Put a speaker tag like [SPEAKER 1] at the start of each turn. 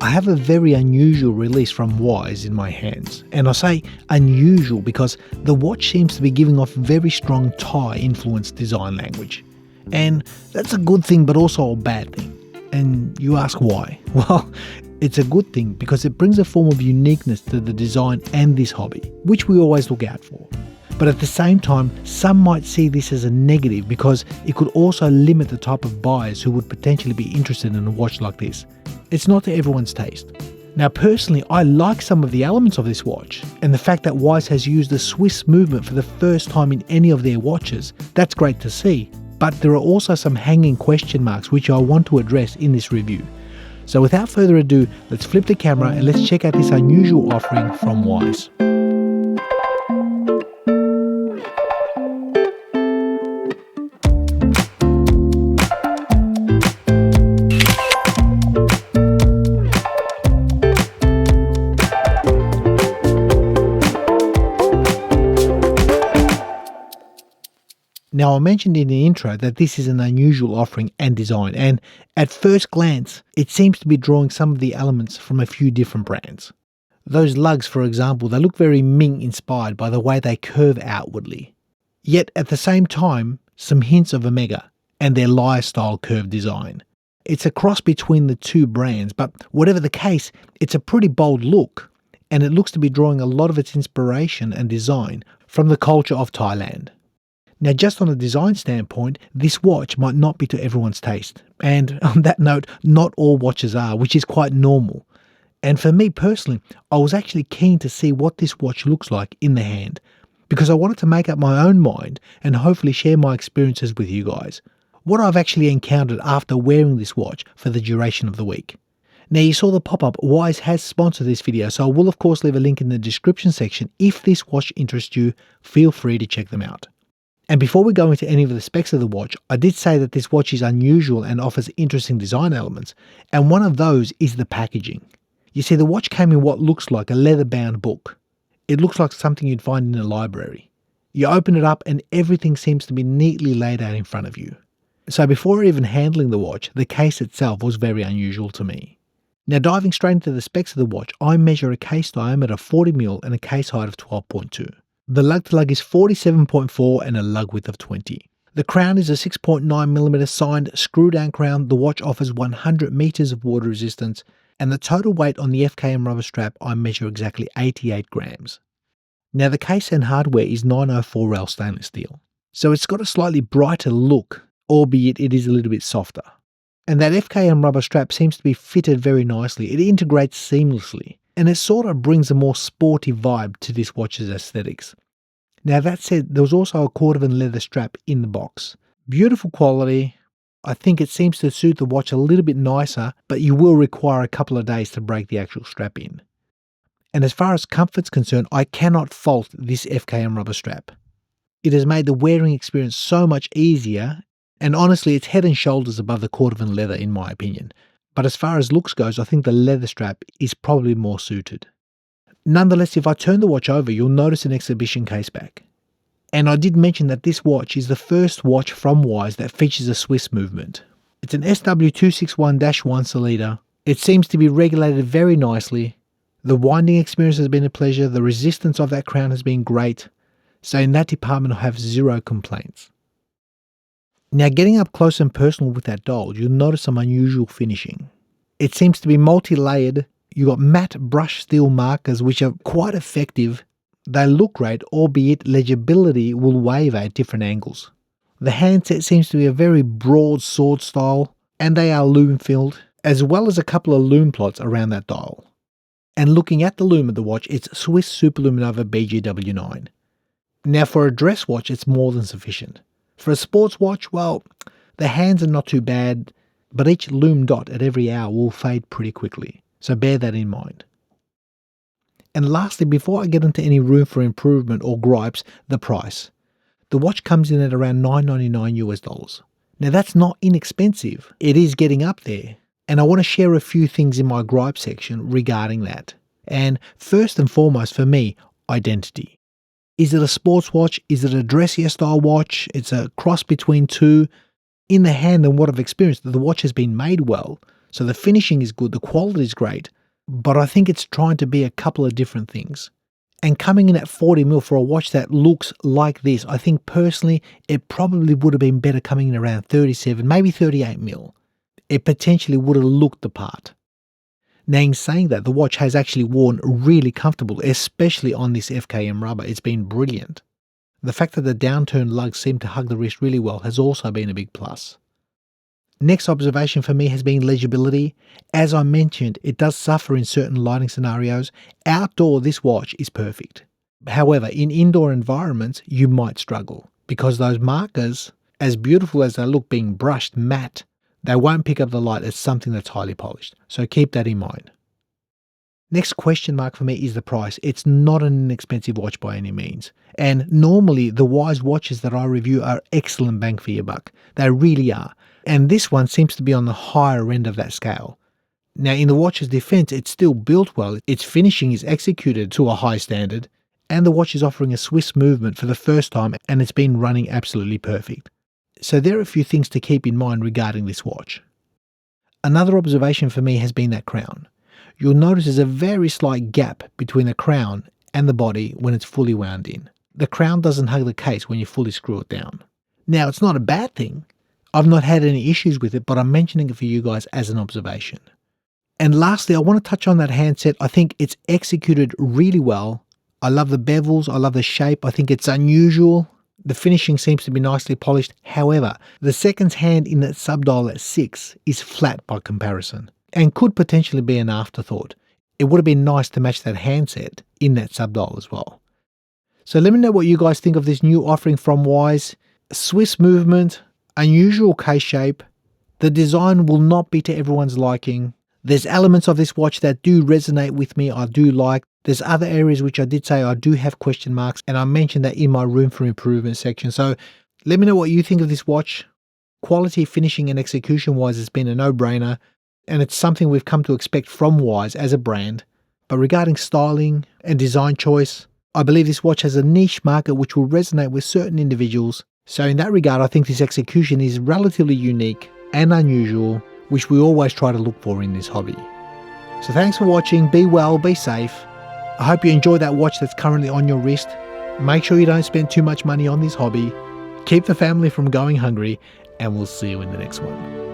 [SPEAKER 1] I have a very unusual release from Wise in my hands, and I say unusual because the watch seems to be giving off very strong Thai influenced design language. And that's a good thing but also a bad thing. And you ask why? Well, it's a good thing because it brings a form of uniqueness to the design and this hobby, which we always look out for. But at the same time, some might see this as a negative because it could also limit the type of buyers who would potentially be interested in a watch like this. It's not to everyone's taste. Now personally, I like some of the elements of this watch, and the fact that Wise has used the Swiss movement for the first time in any of their watches, that's great to see. But there are also some hanging question marks which I want to address in this review. So without further ado, let's flip the camera and let's check out this unusual offering from Wise. Now, I mentioned in the intro that this is an unusual offering and design, and at first glance, it seems to be drawing some of the elements from a few different brands. Those lugs, for example, they look very Ming inspired by the way they curve outwardly. Yet at the same time, some hints of Omega and their lyre style curved design. It's a cross between the two brands, but whatever the case, it's a pretty bold look, and it looks to be drawing a lot of its inspiration and design from the culture of Thailand. Now, just on a design standpoint, this watch might not be to everyone's taste. And on that note, not all watches are, which is quite normal. And for me personally, I was actually keen to see what this watch looks like in the hand, because I wanted to make up my own mind and hopefully share my experiences with you guys. What I've actually encountered after wearing this watch for the duration of the week. Now, you saw the pop-up. Wise has sponsored this video, so I will of course leave a link in the description section. If this watch interests you, feel free to check them out. And before we go into any of the specs of the watch, I did say that this watch is unusual and offers interesting design elements, and one of those is the packaging. You see, the watch came in what looks like a leather-bound book. It looks like something you'd find in a library. You open it up and everything seems to be neatly laid out in front of you. So before even handling the watch, the case itself was very unusual to me. Now, diving straight into the specs of the watch, I measure a case diameter of 40mm and a case height of 12.2. The lug-to-lug is 47.4 and a lug width of 20. The crown is a 6.9mm signed screw-down crown. The watch offers 100 meters of water resistance, and the total weight on the FKM rubber strap I measure exactly 88 grams. Now, the case and hardware is 904L stainless steel, so it's got a slightly brighter look, albeit it is a little bit softer. And that FKM rubber strap seems to be fitted very nicely. It integrates seamlessly, and it sort of brings a more sporty vibe to this watch's aesthetics. Now, that said, there was also a cordovan leather strap in the box. Beautiful quality. I think it seems to suit the watch a little bit nicer, but you will require a couple of days to break the actual strap in. And as far as comfort's concerned, I cannot fault this FKM rubber strap. It has made the wearing experience so much easier, and honestly, it's head and shoulders above the cordovan leather in my opinion. But as far as looks goes, I think the leather strap is probably more suited. Nonetheless, if I turn the watch over, you'll notice an exhibition case back. And I did mention that this watch is the first watch from Wise that features a Swiss movement. It's an SW261-1 Sellita. It seems to be regulated very nicely. The winding experience has been a pleasure. The resistance of that crown has been great. So in that department, I have zero complaints. Now, getting up close and personal with that dial, you'll notice some unusual finishing. It seems to be multi-layered. You've got matte brush steel markers which are quite effective. They look great, albeit legibility will waver at different angles. The handset seems to be a very broad sword style, and they are lume filled, as well as a couple of lume plots around that dial. And looking at the lume of the watch, it's Swiss Superluminova BGW9. Now, for a dress watch, it's more than sufficient. For a sports watch, well, the hands are not too bad, but each lume dot at every hour will fade pretty quickly, so bear that in mind. And lastly, before I get into any room for improvement or gripes, the price. The watch comes in at around $999 US. Now, that's not inexpensive. It is getting up there, and I want to share a few things in my gripe section regarding that. And first and foremost for me, identity. Is it a sports watch? Is it a dressier style watch? It's a cross between two. In the hand and what I've experienced, the watch has been made well. So the finishing is good, the quality is great, but I think it's trying to be a couple of different things. And coming in at 40mm for a watch that looks like this, I think personally it probably would have been better coming in around 37, maybe 38mm. It potentially would have looked the part. Now in saying that, the watch has actually worn really comfortable, especially on this FKM rubber. It's been brilliant. The fact that the downturned lugs seem to hug the wrist really well has also been a big plus. Next observation for me has been legibility. As I mentioned, it does suffer in certain lighting scenarios. Outdoor, this watch is perfect. However, in indoor environments, you might struggle because those markers, as beautiful as they look being brushed matte, they won't pick up the light as something that's highly polished. So keep that in mind. Next question mark for me is the price. It's not an inexpensive watch by any means. And normally the Wise watches that I review are excellent bang for your buck. They really are. And this one seems to be on the higher end of that scale. Now in the watch's defense, it's still built well, its finishing is executed to a high standard, and the watch is offering a Swiss movement for the first time and it's been running absolutely perfect. So there are a few things to keep in mind regarding this watch. Another observation for me has been that crown. You'll notice there's a very slight gap between the crown and the body when it's fully wound in. The crown doesn't hug the case when you fully screw it down. Now it's not a bad thing. I've not had any issues with it, but I'm mentioning it for you guys as an observation. And lastly, I want to touch on that handset. I think it's executed really well. I love the bevels, I love the shape, I think it's unusual. The finishing seems to be nicely polished. However, the seconds hand in that subdial at 6 is flat by comparison and could potentially be an afterthought. It would have been nice to match that handset in that subdial as well. So let me know what you guys think of this new offering from Wise. Swiss movement, unusual case shape. The design will not be to everyone's liking. There's elements of this watch that do resonate with me, I do like. There's other areas which I did say I do have question marks, and I mentioned that in my room for improvement section. So let me know what you think of this watch. Quality, finishing and execution wise has been a no-brainer, and it's something we've come to expect from Wise as a brand. But regarding styling and design choice, I believe this watch has a niche market which will resonate with certain individuals. So in that regard, I think this execution is relatively unique and unusual, which we always try to look for in this hobby. So thanks for watching, be well, be safe. I hope you enjoy that watch that's currently on your wrist. Make sure you don't spend too much money on this hobby. Keep the family from going hungry, and we'll see you in the next one.